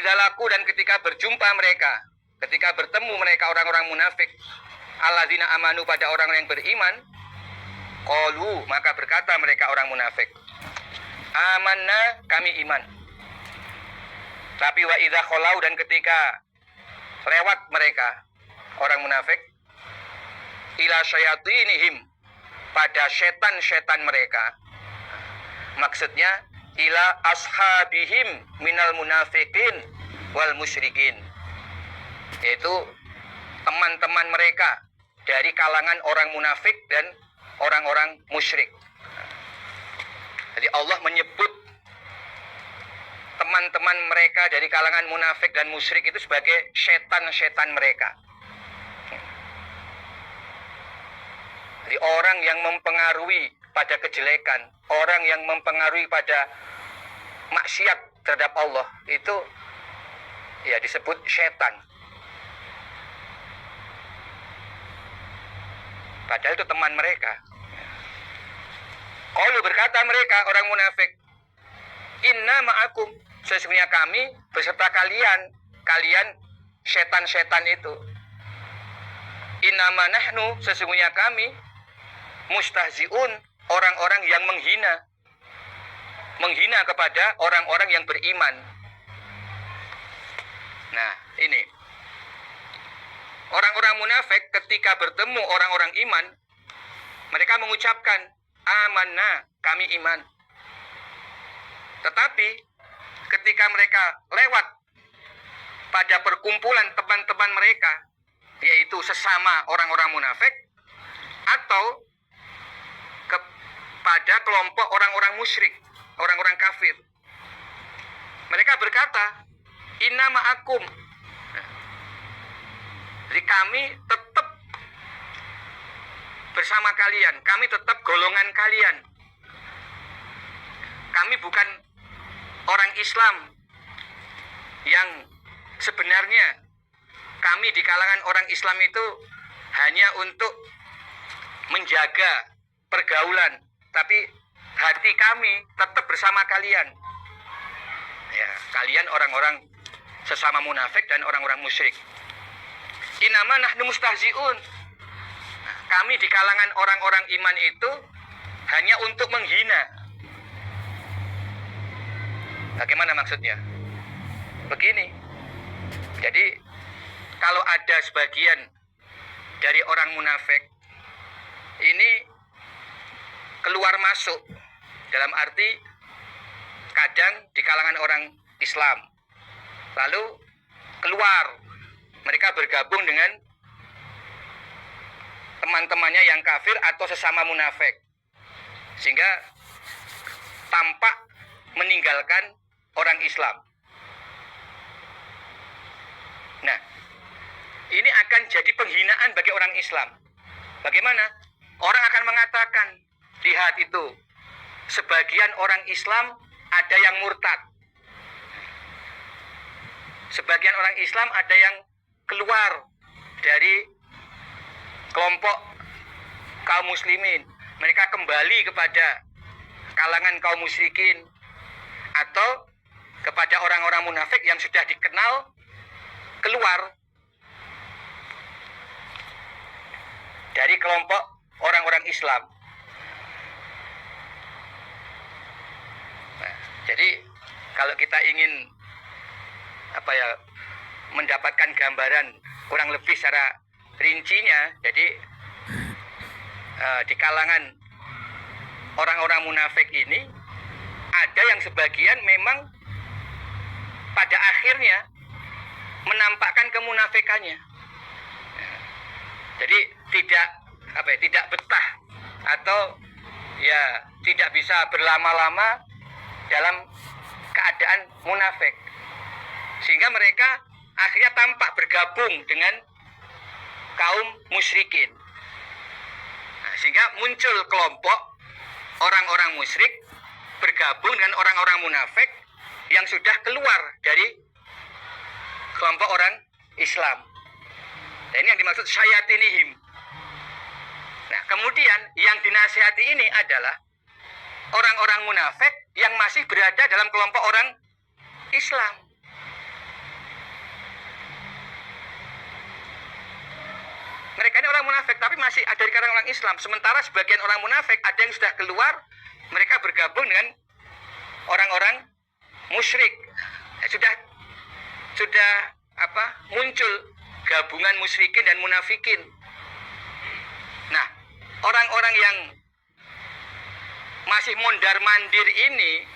idza laku, dan ketika berjumpa mereka, ketika bertemu mereka orang-orang munafik, alladzina amanu, pada orang yang beriman, qalu, maka berkata mereka orang munafik, amanna, kami iman. Tapi wa idza khalau, dan ketika lewat mereka orang munafik, ila syayatinihim, pada setan-setan mereka, maksudnya ila ashabihim minal munafiqin wal musyrikin, yaitu teman-teman mereka dari kalangan orang munafik dan orang-orang musyrik. Jadi Allah menyebut teman-teman mereka dari kalangan munafik dan musyrik itu sebagai setan-setan mereka. Jadi orang yang mempengaruhi pada kejelekan, orang yang mempengaruhi pada maksiat terhadap Allah, itu ya disebut setan. Padahal itu teman mereka. Qalu, berkata mereka orang munafik, inna ma'akum, sesungguhnya kami beserta kalian, kalian setan-setan itu. Innama nahnu, sesungguhnya kami mustahziun, orang-orang yang menghina kepada orang-orang yang beriman. Nah, ini orang-orang munafik ketika bertemu orang-orang iman, mereka mengucapkan amanna, kami iman. Tetapi ketika mereka lewat pada perkumpulan teman-teman mereka, yaitu sesama orang-orang munafik, atau kepada kelompok orang-orang musyrik, orang-orang kafir, mereka berkata, inna ma'akum, jadi kami tetap bersama kalian, kami tetap golongan kalian. Kami bukan orang Islam yang sebenarnya, kami di kalangan orang Islam itu hanya untuk menjaga pergaulan, tapi hati kami tetap bersama kalian. Ya, kalian orang-orang sesama munafik dan orang-orang musyrik. Innama nahnu mustahziun, kami di kalangan orang-orang iman itu hanya untuk menghina. Bagaimana maksudnya? Begini, jadi kalau ada sebagian dari orang munafik ini keluar masuk, dalam arti kadang di kalangan orang Islam, lalu keluar, mereka bergabung dengan teman-temannya yang kafir atau sesama munafik, sehingga tampak meninggalkan orang Islam. Nah, ini akan jadi penghinaan bagi orang Islam. Bagaimana? Orang akan mengatakan, lihat itu, sebagian orang Islam ada yang murtad, sebagian orang Islam ada yang keluar dari kelompok kaum muslimin, mereka kembali kepada kalangan kaum musyrikin atau kepada orang-orang munafik yang sudah dikenal keluar dari kelompok orang-orang Islam. Nah, jadi kalau kita ingin mendapatkan gambaran kurang lebih secara rincinya, jadi di kalangan orang-orang munafik ini ada yang sebagian memang pada akhirnya menampakkan kemunafikannya. Jadi tidak betah atau ya tidak bisa berlama-lama dalam keadaan munafik, sehingga mereka akhirnya tampak bergabung dengan kaum musyrikin. Nah, sehingga muncul kelompok orang-orang musyrik bergabung dengan orang-orang munafik yang sudah keluar dari kelompok orang Islam. Nah, ini yang dimaksud syayatinihim. Nah, kemudian yang dinasihati ini adalah orang-orang munafik yang masih berada dalam kelompok orang Islam. Mereka ini orang munafik, tapi masih ada di kalangan orang Islam. Sementara sebagian orang munafik ada yang sudah keluar, mereka bergabung dengan orang-orang musyrik. Sudah muncul gabungan musyrikin dan munafikin. Nah, orang-orang yang masih mondar-mandir ini,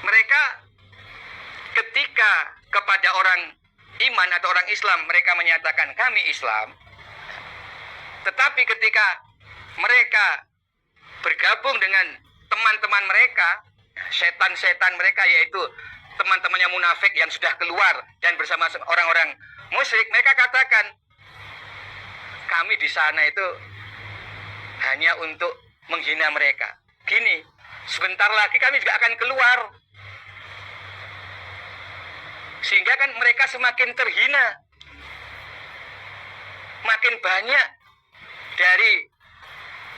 mereka ketika kepada orang iman atau orang Islam mereka menyatakan kami Islam, tetapi ketika mereka bergabung dengan teman-teman mereka, setan-setan mereka, yaitu teman-temannya munafik yang sudah keluar dan bersama orang-orang musyrik, mereka katakan kami di sana itu hanya untuk menghina mereka. Gini, sebentar lagi kami juga akan keluar. Sehingga kan mereka semakin terhina. Makin banyak dari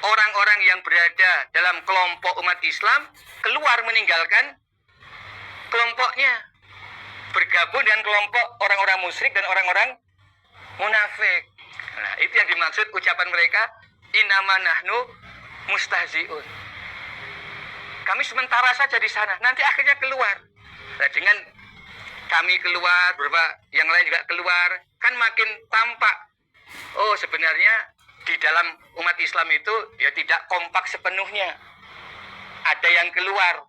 orang-orang yang berada dalam kelompok umat Islam keluar meninggalkan kelompoknya, bergabung dengan kelompok orang-orang musyrik dan orang-orang munafik. Nah, itu yang dimaksud ucapan mereka, innama nahnu mustahziun. Kami sementara saja di sana, nanti akhirnya keluar. Nah, dengan kami keluar, beberapa yang lain juga keluar, kan makin tampak. Oh, sebenarnya di dalam umat Islam itu ya tidak kompak sepenuhnya. Ada yang keluar.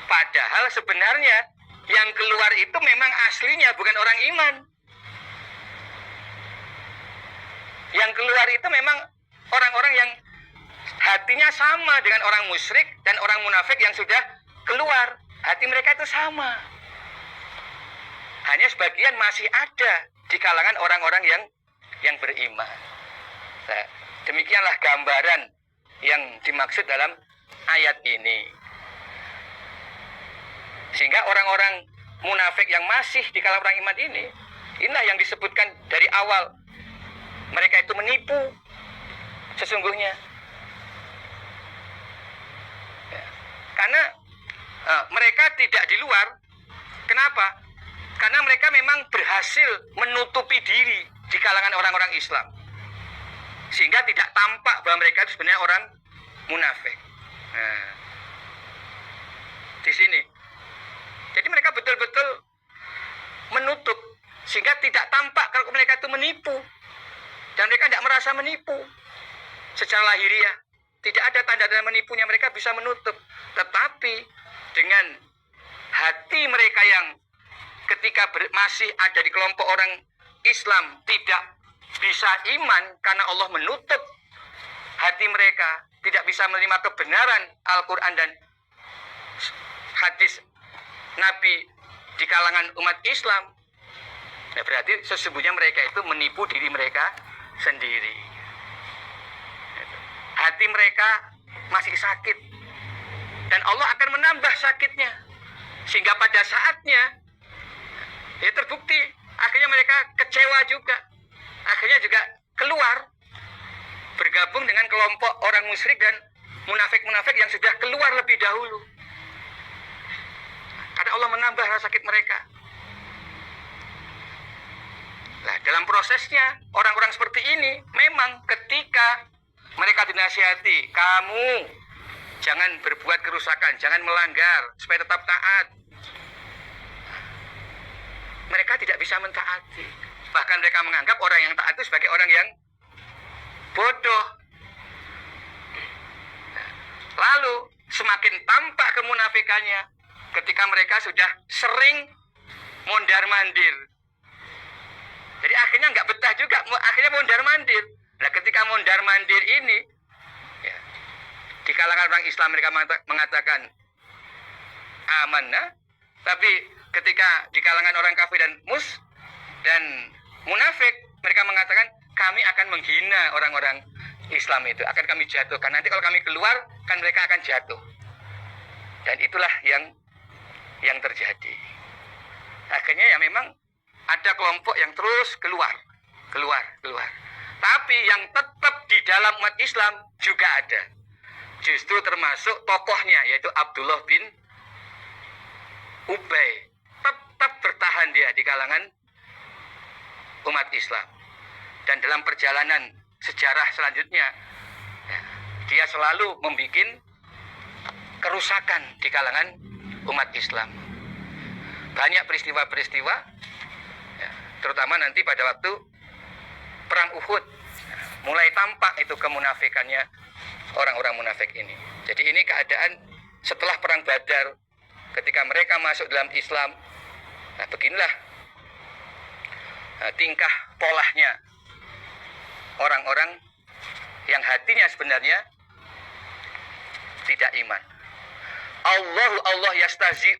Padahal sebenarnya yang keluar itu memang aslinya bukan orang iman. Yang keluar itu memang orang-orang yang hatinya sama dengan orang musyrik dan orang munafik yang sudah keluar. Hati mereka itu sama. Hanya sebagian masih ada di kalangan orang-orang yang beriman. Nah, demikianlah gambaran yang dimaksud dalam ayat ini. Sehingga orang-orang munafik yang masih di kalangan orang iman ini, inilah yang disebutkan dari awal. Mereka itu menipu sesungguhnya. Ya. Karena mereka tidak di luar. Kenapa? Karena mereka memang berhasil menutupi diri di kalangan orang-orang Islam. Sehingga tidak tampak bahwa mereka itu sebenarnya orang munafik. Nah, di sini. Jadi mereka betul-betul menutup. Sehingga tidak tampak kalau mereka itu menipu. Dan mereka tidak merasa menipu. Secara lahiriah. Tidak ada tanda-tanda menipunya, mereka bisa menutup. Tetapi dengan hati mereka yang ketika masih ada di kelompok orang Islam tidak bisa iman karena Allah menutup hati mereka, tidak bisa menerima kebenaran Al-Quran dan hadis Nabi di kalangan umat Islam. Nah, berarti sesungguhnya mereka itu menipu diri mereka sendiri. Hati mereka masih sakit dan Allah akan menambah sakitnya sehingga pada saatnya ya terbukti akhirnya mereka kecewa juga, akhirnya juga keluar bergabung dengan kelompok orang musyrik dan munafik-munafik yang sudah keluar lebih dahulu karena Allah menambah rasa sakit mereka. Nah, dalam prosesnya orang-orang seperti ini memang ketika mereka dinasihati, kamu jangan berbuat kerusakan, jangan melanggar supaya tetap taat, mereka tidak bisa mentaati. Bahkan mereka menganggap orang yang taat itu sebagai orang yang bodoh. Lalu semakin tampak kemunafikannya ketika mereka sudah sering mondar-mandir. Jadi akhirnya nggak betah juga, akhirnya mondar-mandir. Nah, ketika mondar-mandir ini, ya, di kalangan orang Islam mereka mengatakan amanah, tapi ketika di kalangan orang kafir dan munafik, mereka mengatakan kami akan menghina orang-orang Islam itu, akan kami jatuhkan. Nanti kalau kami keluar, kan mereka akan jatuh. Dan itulah yang terjadi. Akhirnya ya memang ada kelompok yang terus keluar. Tapi yang tetap di dalam umat Islam juga ada. Justru termasuk tokohnya, yaitu Abdullah bin Ubay. Tetap bertahan dia di kalangan umat Islam. Dan dalam perjalanan sejarah selanjutnya, dia selalu membuat kerusakan di kalangan umat Islam. Banyak peristiwa-peristiwa, terutama nanti pada waktu perang Uhud, mulai tampak itu kemunafikannya orang-orang munafik ini. Jadi ini keadaan setelah perang Badar, ketika mereka masuk dalam Islam. Nah, beginilah tingkah polahnya orang-orang yang hatinya sebenarnya tidak iman. Allah yastahzi